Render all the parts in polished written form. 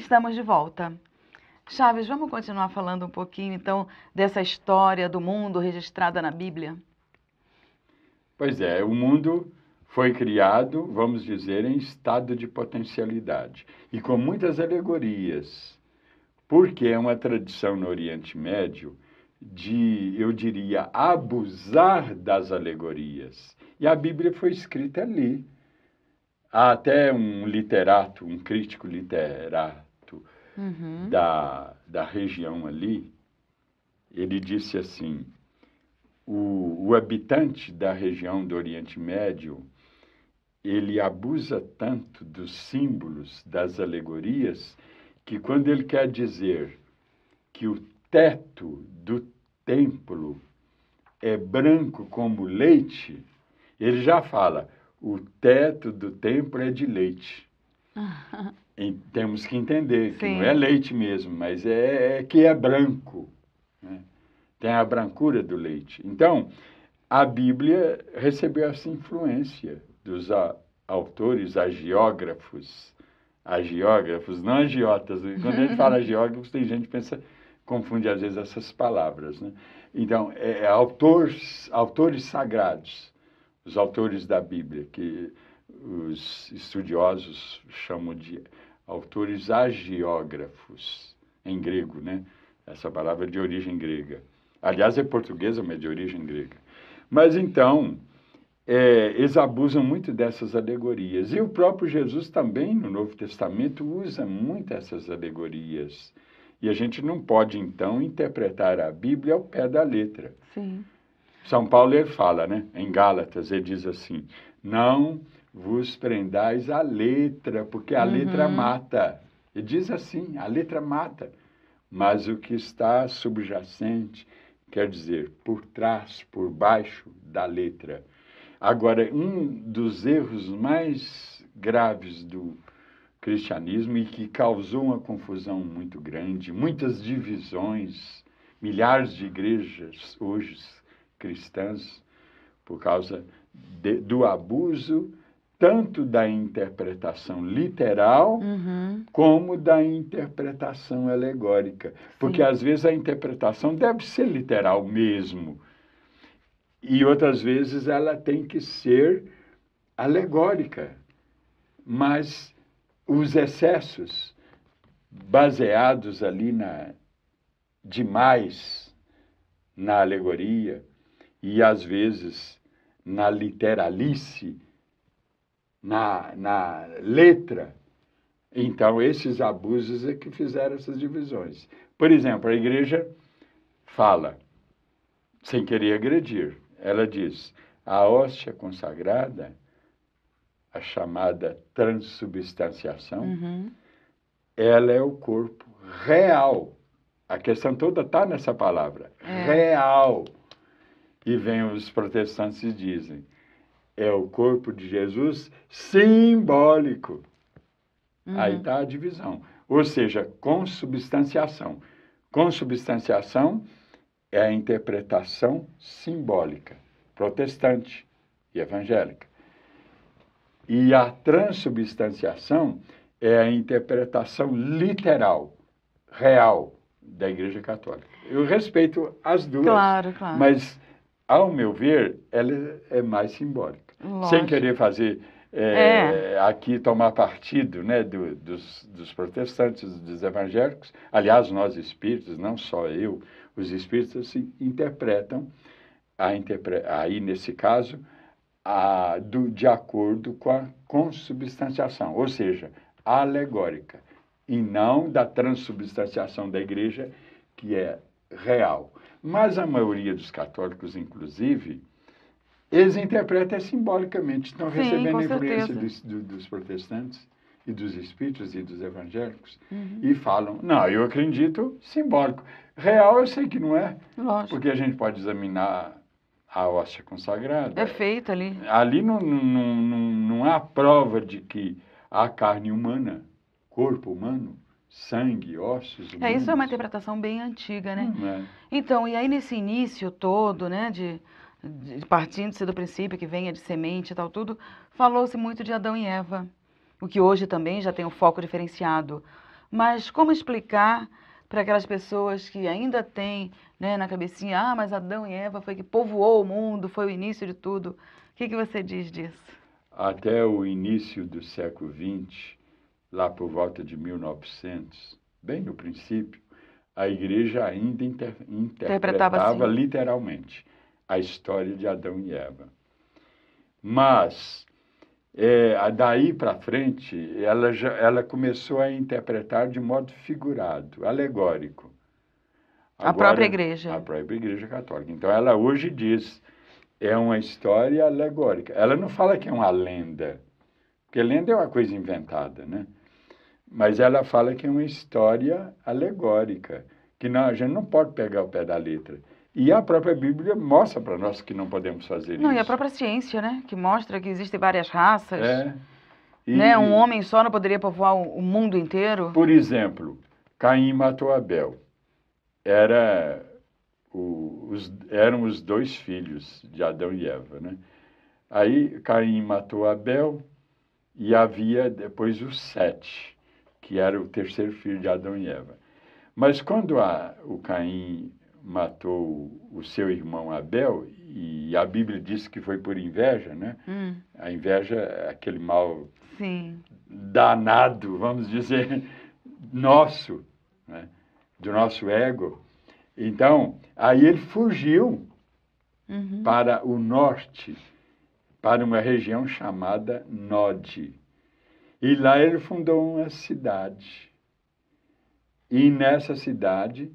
Estamos de volta. Chaves, vamos continuar falando um pouquinho, então, dessa história do mundo registrada na Bíblia? Pois é, o mundo foi criado, vamos dizer, em estado de potencialidade e com muitas alegorias, porque é uma tradição no Oriente Médio de, eu diria, abusar das alegorias. E a Bíblia foi escrita ali. Há até um literato, um crítico literato da região ali, ele disse assim: o habitante da região do Oriente Médio, ele abusa tanto dos símbolos, das alegorias, que quando ele quer dizer que o teto do templo é branco como leite, ele já fala, o teto do templo é de leite. E temos que entender que não é leite mesmo, mas é que é branco, né? Tem a brancura do leite. Então, a Bíblia recebeu essa influência dos autores agiógrafos, não agiotas. Quando a gente fala agiógrafos, tem gente que confunde às vezes essas palavras, né? Então, autores sagrados, os autores da Bíblia, que os estudiosos chamam de autores agiógrafos, em grego, né? Essa palavra é de origem grega. Aliás, é portuguesa, mas de origem grega. Mas então, eles abusam muito dessas alegorias. E o próprio Jesus também, no Novo Testamento, usa muito essas alegorias. E a gente não pode, então, interpretar a Bíblia ao pé da letra. Sim. São Paulo, ele fala, né? Em Gálatas, ele diz assim, não vos prendais à letra, porque a letra mata. Ele diz assim, a letra mata. Mas o que está subjacente, quer dizer, por trás, por baixo da letra. Agora, um dos erros mais graves do cristianismo e que causou uma confusão muito grande, muitas divisões, milhares de igrejas hoje cristãs, por causa do abuso tanto da interpretação literal como da interpretação alegórica. Porque, às vezes, a interpretação deve ser literal mesmo. E, outras vezes, ela tem que ser alegórica. Mas os excessos, baseados ali demais na alegoria e, às vezes, na literalice, na letra, então esses abusos é que fizeram essas divisões. Por exemplo, a igreja fala, sem querer agredir, ela diz, a hóstia consagrada, a chamada transubstanciação, ela é o corpo real. A questão toda está nessa palavra, real. E vem os protestantes e dizem, é o corpo de Jesus simbólico. Aí está a divisão. Ou seja, consubstanciação. Consubstanciação é a interpretação simbólica, protestante e evangélica. E a transubstanciação é a interpretação literal, real, da Igreja Católica. Eu respeito as duas, claro. Mas, ao meu ver, ela é mais simbólica. Lógico. Sem querer fazer aqui tomar partido, né, dos protestantes, dos evangélicos. Aliás, nós espíritos, não só eu, os espíritos se interpretam, aí nesse caso, de acordo com a consubstanciação, ou seja, alegórica, e não da transubstanciação da igreja, que é real. Mas a maioria dos católicos, inclusive, eles interpretam simbolicamente, estão recebendo a influência dos protestantes e dos espíritos e dos evangélicos, e falam, não, eu acredito simbólico. Real eu sei que não é, lógico, porque a gente pode examinar a hóstia consagrada. É feita ali. Ali não há prova de que há carne humana, corpo humano, sangue, ossos humanos. Isso é uma interpretação bem antiga, né? É. Então, e aí nesse início todo, né, partindo-se do princípio que venha de semente e tal, tudo, falou-se muito de Adão e Eva, o que hoje também já tem um foco diferenciado. mas como explicar para aquelas pessoas que ainda têm, né, na cabecinha, ah, mas Adão e Eva foi que povoou o mundo, foi o início de tudo. O que você diz disso? Até o início do século XX, lá por volta de 1900, bem no princípio, a igreja ainda Interpretava interpretava assim. literalmente a história de Adão e Eva. Mas, daí para frente, ela começou a interpretar de modo figurado, alegórico. A própria Agora, igreja. a própria Igreja Católica. Então, ela hoje diz, é uma história alegórica. Ela não fala que é uma lenda, porque lenda é uma coisa inventada, né? Mas ela fala que é uma história alegórica, que não, a gente não pode pegar o pé da letra. E a própria Bíblia mostra para nós que não podemos fazer Não, isso. e a própria ciência, né? Que mostra que existem várias raças. É. Né? Um homem só não poderia povoar o mundo inteiro. Por exemplo, Caim matou Abel. Eram os dois filhos de Adão e Eva, né? Aí Caim matou Abel e havia depois o Sete, que era o terceiro filho de Adão e Eva. Mas quando o Caim matou o seu irmão Abel, e a Bíblia diz que foi por inveja, né? A inveja é aquele mal Sim. danado, vamos dizer, nosso, né? Do nosso ego. Então, aí ele fugiu para o norte, para uma região chamada Nod. E lá ele fundou uma cidade. E nessa cidade,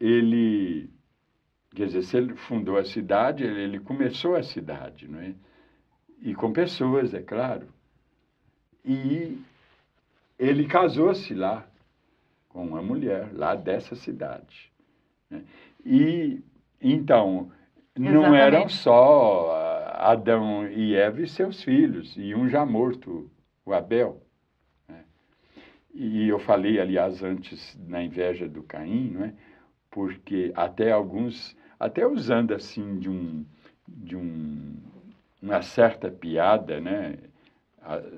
quer dizer, se ele fundou a cidade, ele começou a cidade, não é? E com pessoas, é claro. E ele casou-se lá com uma mulher, lá dessa cidade. Né? E, então, não eram só Adão e Eva e seus filhos, e um já morto, o Abel. Né? E eu falei, aliás, antes, na inveja do Caim, não é? Porque até usando assim uma certa piada, né?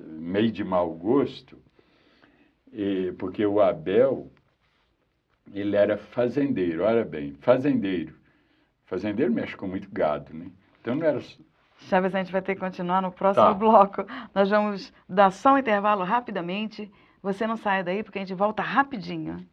Meio de mau gosto, porque o Abel, ele era fazendeiro, olha bem, fazendeiro. Fazendeiro mexe com muito gado, né? Então não era... Chaves, a gente vai ter que continuar no próximo bloco. Nós vamos dar só um intervalo rapidamente. Você não saia daí porque a gente volta rapidinho.